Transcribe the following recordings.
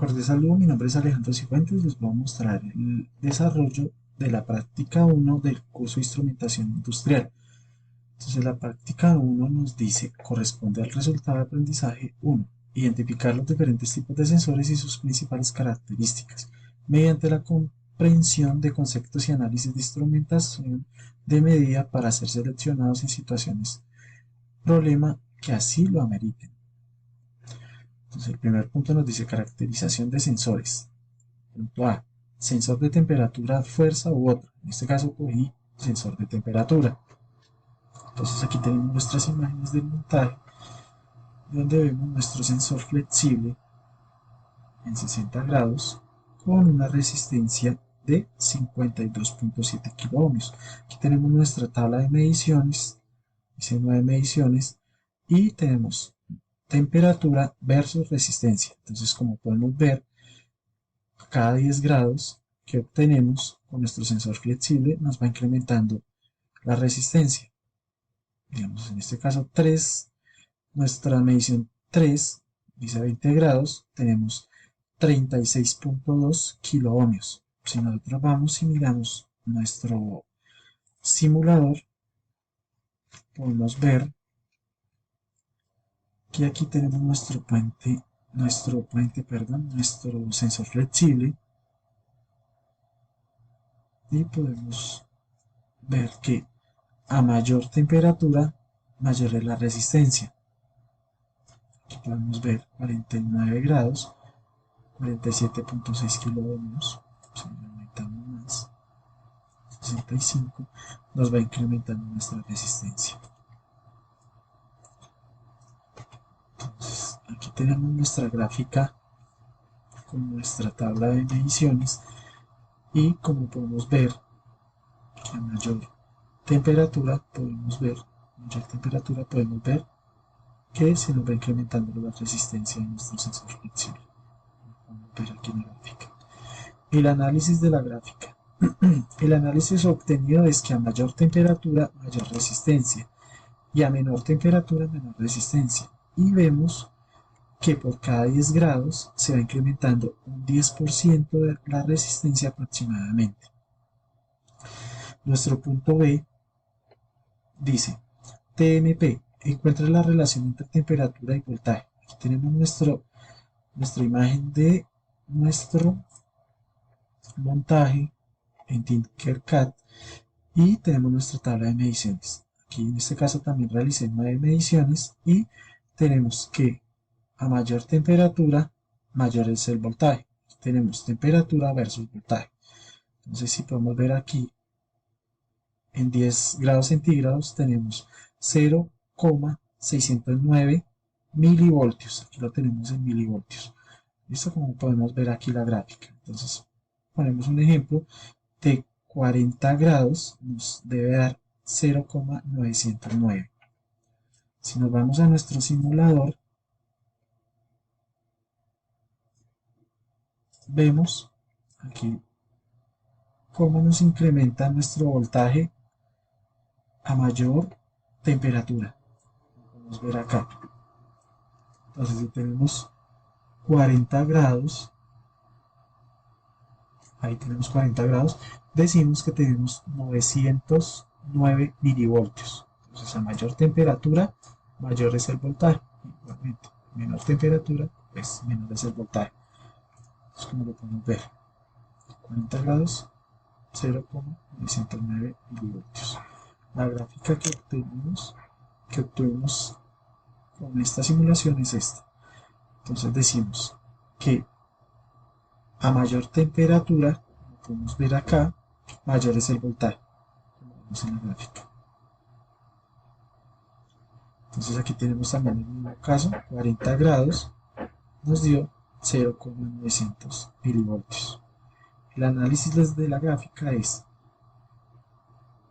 Cordial saludo, mi nombre es Alejandro Cifuentes, les voy a mostrar el desarrollo de la práctica uno del curso de instrumentación industrial. Entonces la práctica uno nos dice, corresponde al resultado de aprendizaje uno, identificar los diferentes tipos de sensores y sus principales características, mediante la comprensión de conceptos y análisis de instrumentación de medida para ser seleccionados en situaciones problema que así lo ameriten. Entonces el primer punto nos dice caracterización de sensores. Punto A. Sensor de temperatura, fuerza u otra. En este caso cogí sensor de temperatura. Entonces aquí tenemos nuestras imágenes del montaje, donde vemos nuestro sensor flexible en 60 grados con una resistencia de 52.7 kiloohmios. Aquí tenemos nuestra tabla de mediciones, dice 9 mediciones, y tenemos temperatura versus resistencia. Entonces, como podemos ver, cada 10 grados que obtenemos con nuestro sensor flexible nos va incrementando la resistencia. Digamos, en este caso 3, nuestra medición 3, dice 20 grados, tenemos 36.2 kiloohmios. Si nosotros vamos y miramos nuestro simulador, podemos ver que aquí tenemos nuestro sensor flexible, y podemos ver que a mayor temperatura, mayor es la resistencia. Aquí podemos ver 49 grados, 47.6 kiloohmios. Si aumentamos más, 65, nos va incrementando nuestra resistencia. Entonces, aquí tenemos nuestra gráfica con nuestra tabla de mediciones, y como podemos ver, a mayor temperatura podemos ver que se nos va incrementando la resistencia de nuestro sensor flexible. Vamos a ver aquí en la gráfica. El análisis de la gráfica. El análisis obtenido es que a mayor temperatura, mayor resistencia, y a menor temperatura, menor resistencia. Y vemos que por cada 10 grados se va incrementando un 10% de la resistencia aproximadamente. Nuestro punto B dice, TMP, encuentra la relación entre temperatura y voltaje. Aquí tenemos nuestra imagen de nuestro montaje en Tinkercad, y tenemos nuestra tabla de mediciones. Aquí en este caso también realicé 9 mediciones, y tenemos que a mayor temperatura, mayor es el voltaje. Aquí tenemos temperatura versus voltaje. Entonces, si podemos ver aquí, en 10 grados centígrados tenemos 0,609 milivoltios. Aquí lo tenemos en milivoltios. ¿Listo? Como podemos ver aquí la gráfica. Entonces, ponemos un ejemplo de 40 grados, nos debe dar 0,909. Si nos vamos a nuestro simulador, vemos aquí cómo nos incrementa nuestro voltaje a mayor temperatura. Podemos ver acá. Entonces, si tenemos 40 grados, ahí tenemos 40 grados, decimos que tenemos 909 milivoltios. Entonces, a mayor temperatura, mayor es el voltaje. Igualmente, menor temperatura, pues menor es el voltaje. Es como lo podemos ver. 40 grados, 0,909 milivoltios. La gráfica que obtuvimos con esta simulación es esta. Entonces decimos que a mayor temperatura, como podemos ver acá, mayor es el voltaje, como vemos en la gráfica. Entonces aquí tenemos también el mismo caso, 40 grados nos dio 0,900 milivoltios. El análisis desde la gráfica es,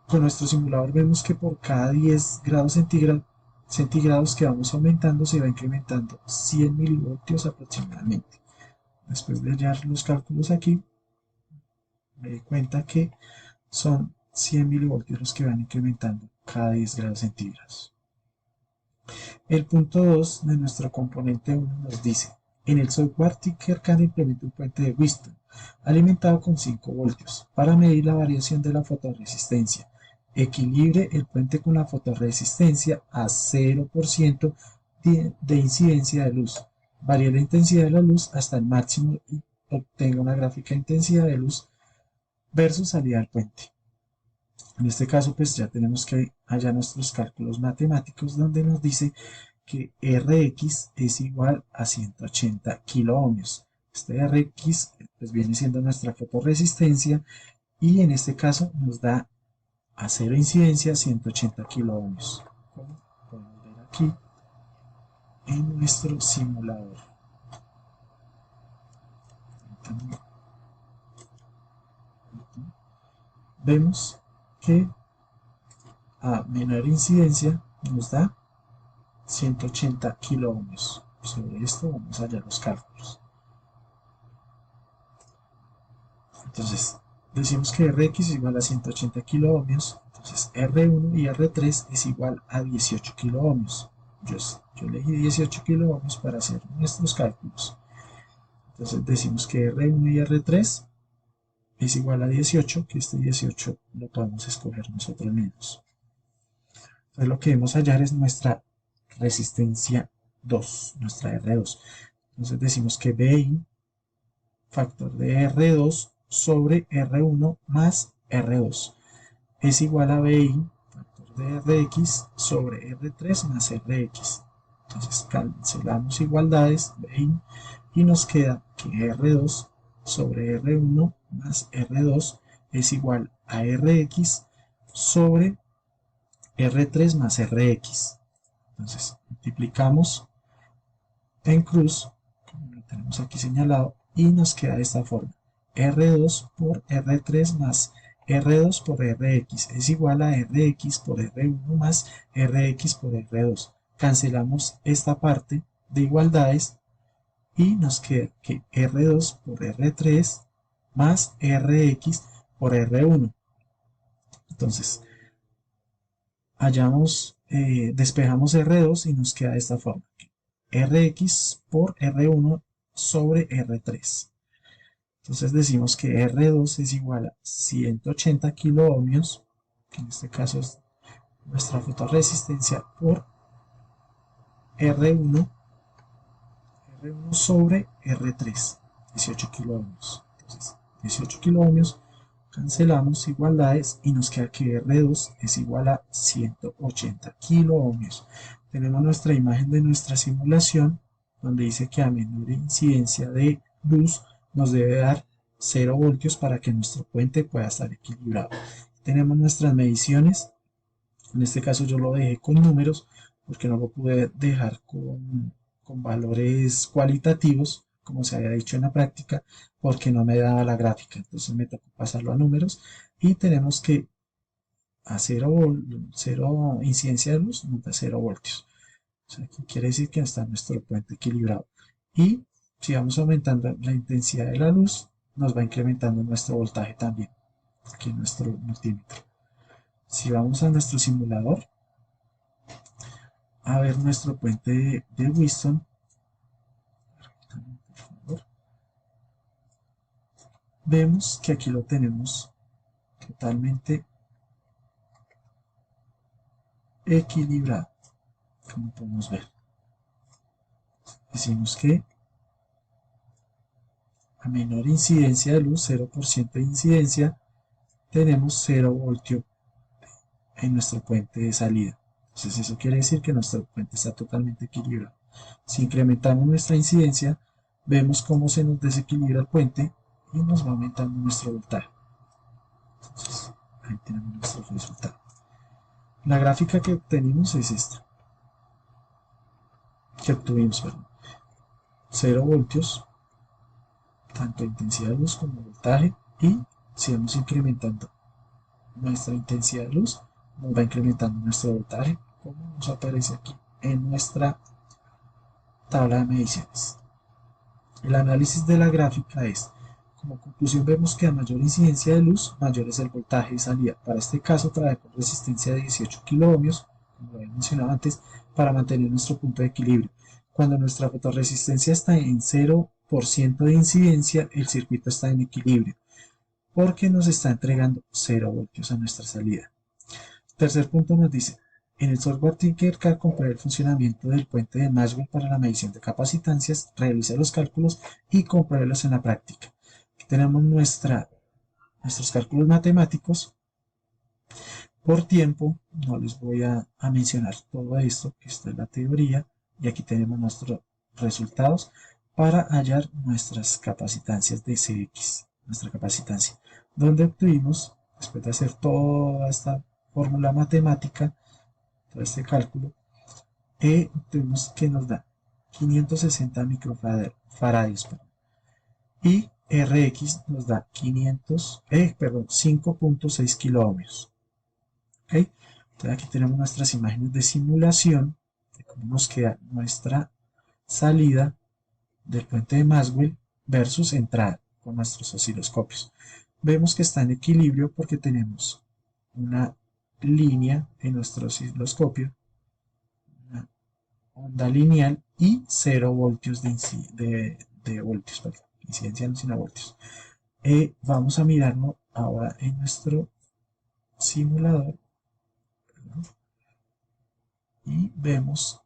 con nuestro simulador vemos que por cada 10 grados centígrados que vamos aumentando se va incrementando 100 milivoltios aproximadamente. Después de hallar los cálculos aquí, me di cuenta que son 100 milivoltios los que van incrementando cada 10 grados centígrados. El punto 2 de nuestro componente 1 nos dice, En el software Tinkercad implementa un puente de Whiston alimentado con 5 voltios para medir la variación de la fotorresistencia. Equilibre el puente con la fotorresistencia a 0% de incidencia de luz. Varíe la intensidad de la luz hasta el máximo y obtenga una gráfica de intensidad de luz versus salida del puente. En este caso, pues ya tenemos que hallar nuestros cálculos matemáticos donde nos dice que Rx es igual a 180 kiloohmios. Este Rx pues viene siendo nuestra fotorresistencia y en este caso nos da a cero incidencia 180 kiloohmios. Como podemos ver aquí en nuestro simulador. Vemos que a menor incidencia nos da 180 kiloohmios. Sobre esto vamos a hallar los cálculos. Entonces, decimos que Rx es igual a 180 kiloohmios. Entonces, R1 y R3 es igual a 18 kiloohmios. Yo elegí 18 kiloohmios para hacer nuestros cálculos. Entonces, decimos que R1 y R3 es igual a 18, que este 18 lo podemos escoger nosotros mismos. Entonces, lo que debemos hallar es nuestra resistencia 2, nuestra R2. Entonces decimos que BI, factor de R2 sobre R1 más R2, es igual a BI, factor de Rx sobre R3 más Rx. Entonces cancelamos igualdades, BI, y nos queda que R2 sobre R1 más R2 es igual a Rx sobre R3 más Rx. Entonces multiplicamos en cruz, como lo tenemos aquí señalado, y nos queda de esta forma. R2 por R3 más R2 por Rx es igual a Rx por R1 más Rx por R2. Cancelamos esta parte de igualdades y nos queda que R2 por R3 más Rx por R1. Entonces, despejamos R2 y nos queda de esta forma. Rx por R1 sobre R3. Entonces decimos que R2 es igual a 180 kiloohmios, que en este caso es nuestra fotorresistencia, por R1 sobre R3, 18 kiloohmios. Entonces 18 kiloohmios, cancelamos igualdades y nos queda que R2 es igual a 180 kiloohmios. Tenemos nuestra imagen de nuestra simulación donde dice que a menor incidencia de luz nos debe dar 0 voltios para que nuestro puente pueda estar equilibrado. Tenemos nuestras mediciones. En este caso yo lo dejé con números porque no lo pude dejar con valores cualitativos como se había dicho en la práctica porque no me daba la gráfica, entonces me tocó pasarlo a números y tenemos que a 0 incidencia de luz nos da 0 voltios. O sea, aquí quiere decir que está nuestro puente equilibrado. Y si vamos aumentando la intensidad de la luz, nos va incrementando nuestro voltaje también, aquí en nuestro multímetro. Si vamos a nuestro simulador, a ver nuestro puente de Whiston, por favor, vemos que aquí lo tenemos totalmente equilibrado, como podemos ver. Decimos que a menor incidencia de luz, 0% de incidencia, tenemos 0 voltio en nuestro puente de salida. Entonces eso quiere decir que nuestro puente está totalmente equilibrado. Si incrementamos nuestra incidencia, vemos cómo se nos desequilibra el puente y nos va aumentando nuestro voltaje. Entonces ahí tenemos nuestro resultado. La gráfica que obtuvimos es esta. 0 voltios, tanto intensidad de luz como voltaje, y si vamos incrementando nuestra intensidad de luz, nos va incrementando nuestro voltaje, como nos aparece aquí en nuestra tabla de mediciones. El análisis de la gráfica es, como conclusión vemos que a mayor incidencia de luz, mayor es el voltaje de salida. Para este caso trabajamos resistencia de 18 kiloohmios, como lo había mencionado antes, para mantener nuestro punto de equilibrio. Cuando nuestra fotorresistencia está en 0% de incidencia, el circuito está en equilibrio, porque nos está entregando 0 voltios a nuestra salida. Tercer punto nos dice, en el software Tinkercad compruebe el funcionamiento del puente de Maxwell para la medición de capacitancias, realice los cálculos y compruébelos en la práctica. Aquí tenemos nuestros cálculos matemáticos. Por tiempo, no les voy a mencionar todo esto, que esta es la teoría, y aquí tenemos nuestros resultados para hallar nuestras capacitancias de CX, nuestra capacitancia, donde obtuvimos, después de hacer toda esta fórmula matemática, todo este cálculo, obtuvimos que nos da 560 microfarads y Rx nos da 5.6 kiloohmios. ¿Okay? Entonces aquí tenemos nuestras imágenes de simulación de cómo nos queda nuestra salida del puente de Maxwell versus entrada con nuestros osciloscopios. Vemos que está en equilibrio porque tenemos una línea en nuestro osciloscopio, una onda lineal y 0 voltios de voltios, perdón, incidencia no sino voltios. Vamos a mirarlo ahora en nuestro simulador y vemos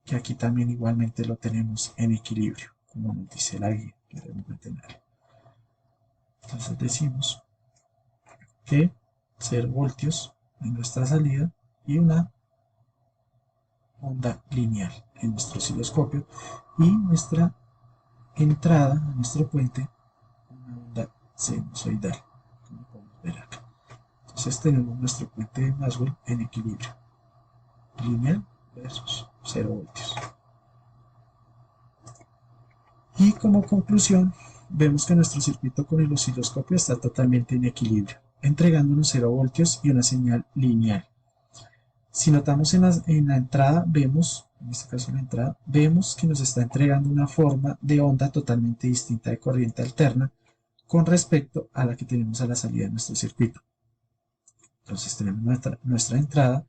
que aquí también igualmente lo tenemos en equilibrio, como nos dice la guía que debemos mantener. Entonces decimos que 0 voltios en nuestra salida y una onda lineal en nuestro osciloscopio y nuestra entrada a nuestro puente una onda sinusoidal, como podemos ver acá. Entonces tenemos nuestro puente de Maxwell en equilibrio lineal versus 0 voltios. Y como conclusión, vemos que nuestro circuito con el osciloscopio está totalmente en equilibrio, entregándonos 0 voltios y una señal lineal. Si notamos en la entrada, vemos, en este caso la entrada, vemos que nos está entregando una forma de onda totalmente distinta de corriente alterna con respecto a la que tenemos a la salida de nuestro circuito. Entonces tenemos nuestra entrada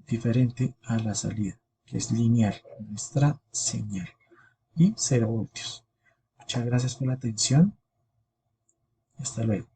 diferente a la salida, que es lineal, nuestra señal, y 0 voltios. Muchas gracias por la atención. Hasta luego.